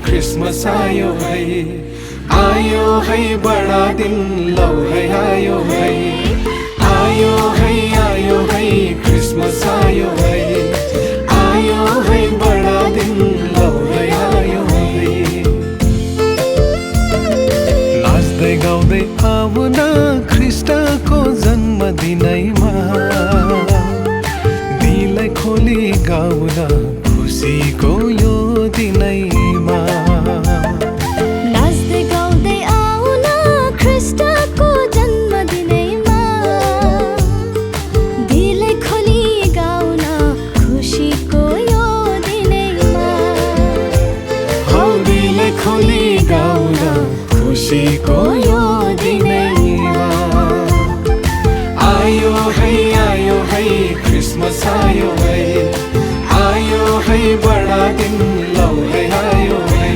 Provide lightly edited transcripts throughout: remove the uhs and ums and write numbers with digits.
Christmas आयो है बड़ा दिन लौ है आयो है क्रिसमस आयो है बड़ा दिन लौ है आयो है नाच्दै गाउँदै आउन ख्रीष्टको जन्मदिनैमा दिललाई खोली गाउन खुसीको यो दिनैमा नाच्दै गाउँदै आउन ख्रीष्टको जन्मदिनैमा दिललाई खोली गाउन खुसीको यो दिनैमा हौ दिललाई खोली गाउन खुसीको यो दिनैमा आयो है क्रिसमस आयो है बड़ा दिन लौ है आयो है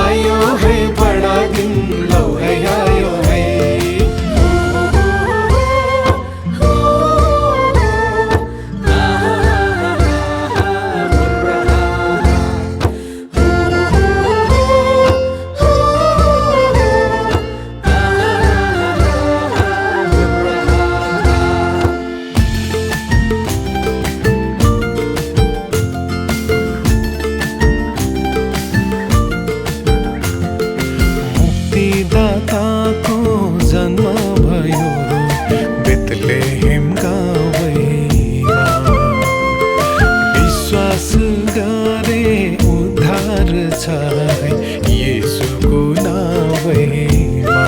आयो है बड़ा दिन लौ है आयो है दाताको जन्म भयो बेथलेहेम गाउँमा विश्वास गरे उद्धार छ येशूको नामैमा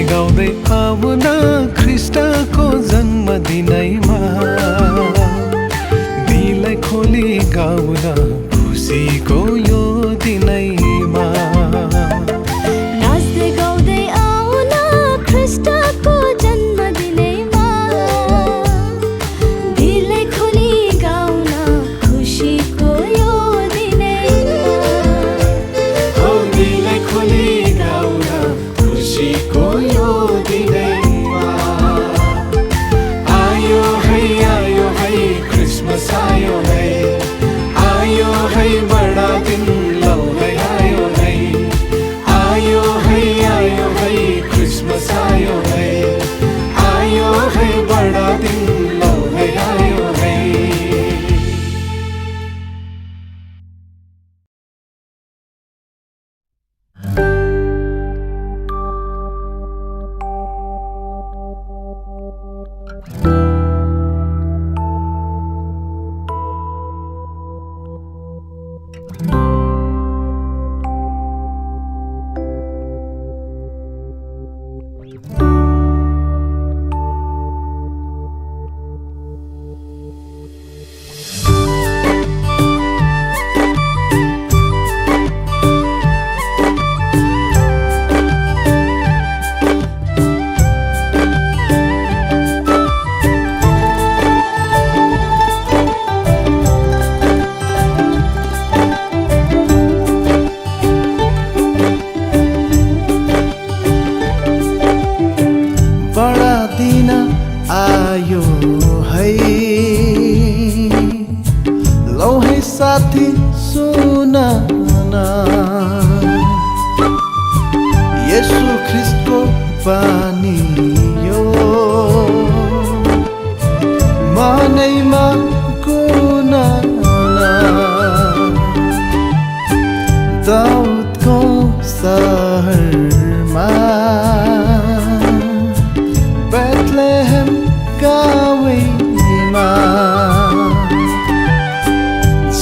गाउँदै आउन ख्रीष्टको जन्मदिनैमा दिललाई खोली गाउन खुसीको यो दिनैमा नाच्दै गाउँदै आउन ख्रीष्टको जन्मदिनैमा दिललाई है लौ है साथी सुन न येशू ख्रिस्टको बानी यो मनैमा गुन दाउदको सहरमा बेथलेहेम गाउँमा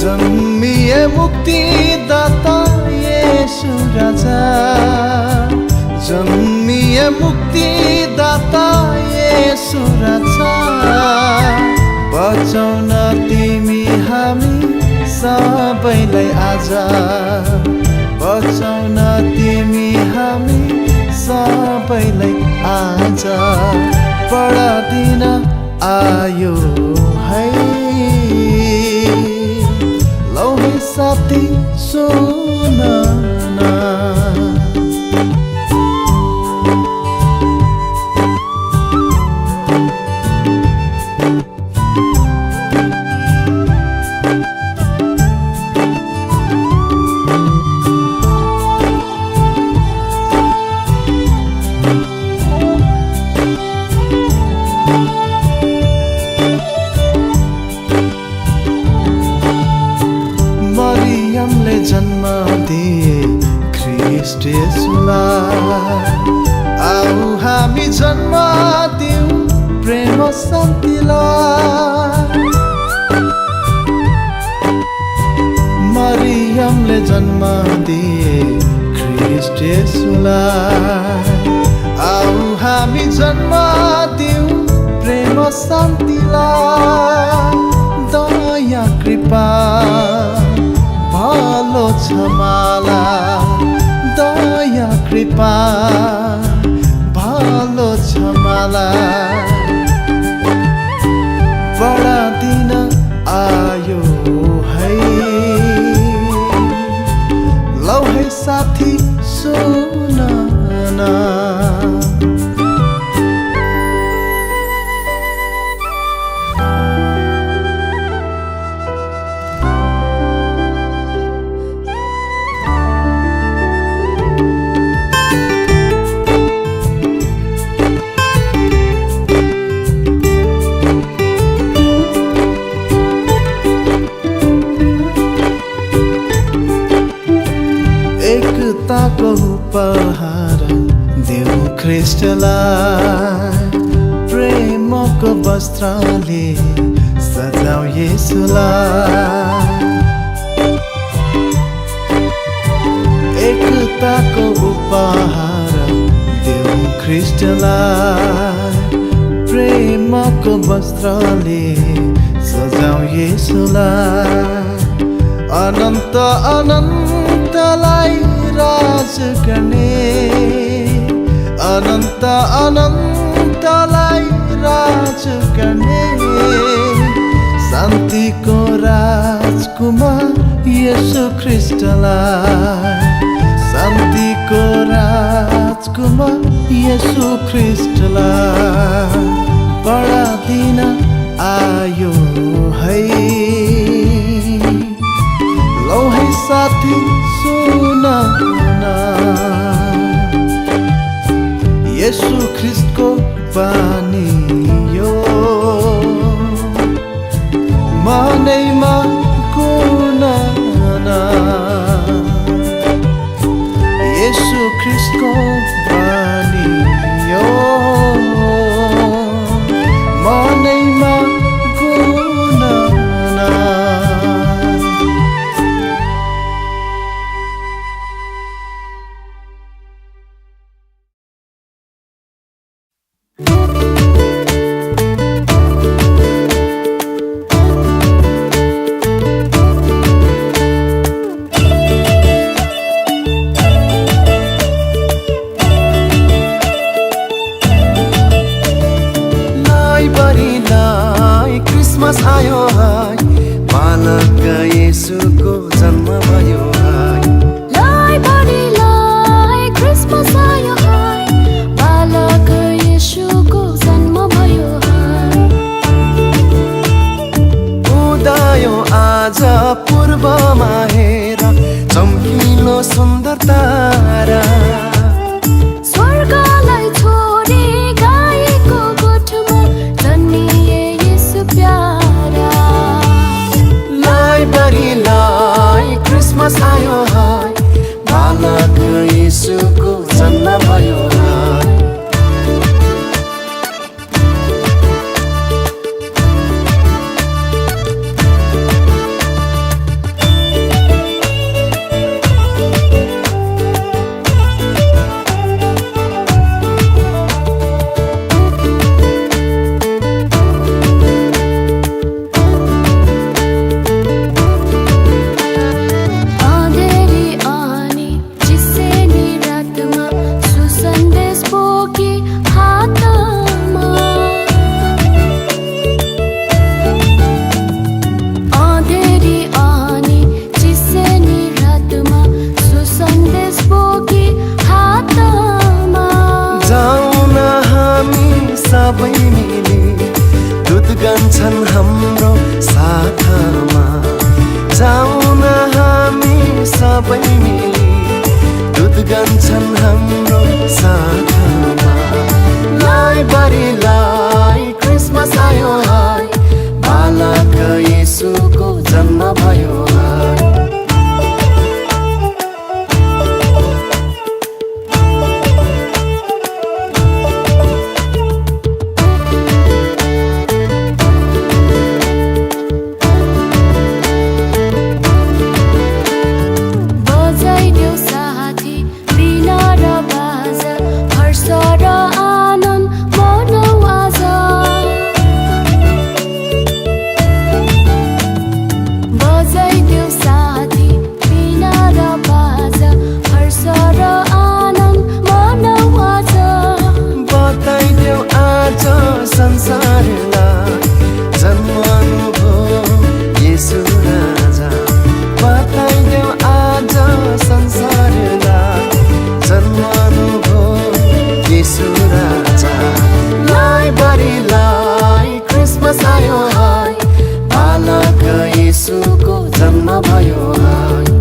जन्मिए मुक्तिदाता येशू राजा जन्मिए मुक्तिदाता येशू राजा बचाउन तिमी हामी सबैलाई आज बचाउन तिमी हामी सबैलाई आज बडा दिन आयो है लौ है साथी सुन न मरियमले जन्म दिए ख्रिस्ट येशूलाई आऊ हामी जन्म दिऊ प्रेम शान्तिलाई मरियमले जन्म दिए ख्रिस्ट येशूलाई आऊ हामी जन्म दिऊ प्रेम शान्तिलाई दया कृपा भालो क्षमाला दया कृपा भालो क्षमाला बडा दिन आयो है लौ है साथी सुन न एकताको उपहार देऊ ख्रिस्टलाई प्रेमको वस्त्रले सजाऊ येशूलाई एकताको उपहार देऊ ख्रिस्टलाई प्रेमको वस्त्रले सजाऊ येशूलाई अनन्त अनन्तलाई राज गर्ने अनन्त अनन्तलाई राज गर्ने शान्तिको राजकुमार येशू ख्रिस्टलाई शान्तिको राजकुमार येशू ख्रिस्टलाई बडा दिन आयो है लौ है साथी सुन न येशू ख्रिस्टको बानी यो मनैमा गुन येशू ख्रिस्टको बानी यो मनैमा गुन आज पूर्वमा हेर चम्किलो सुन्दर तारा स्वर्गलाई छोडी गाईको गोठमा जन्मिए येशू प्यारा लाइब्रेरीलाई क्रिसमस आयो हाय बालक येशूको जन्म भयो हाय सबै मिली दुध गान्छन् हाम्रो साथमा जाउँ न हामी सबै मिली दुध गान्छन् हाम्रो साथमा लाइब्रेरीलाई क्रिसमस आयो हाय बालक येशूको जन्म भयो हाय संसारलाई जन्मनुभयो येशू राजा बताइदेऊ आज संसारलाई जन्मनुभयो येशू राजा लाइब्रेरीलाई क्रिसमस आयो हाय बालक येशूको जन्म भयो हाय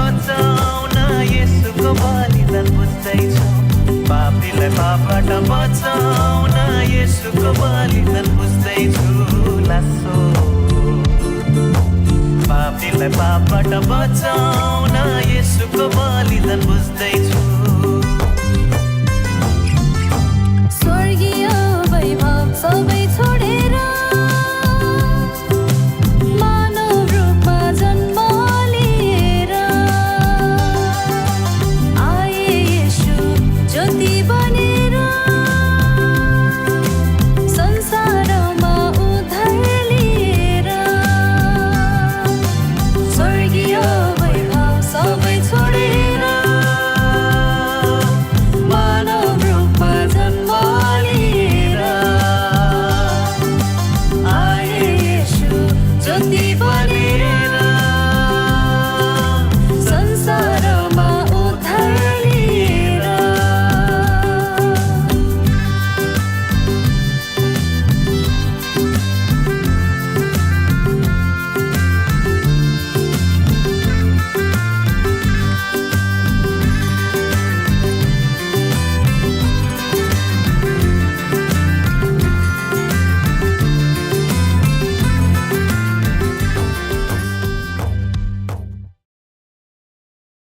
बचाउन येशूको बलिदान बुझ्दैछु पापीलाई पापबाट बचाउन येशूको बलिदान बुझ्दैछु लासो पापीलाई पापबाट बचाउन येशूको बलिदान बुझ्दैछु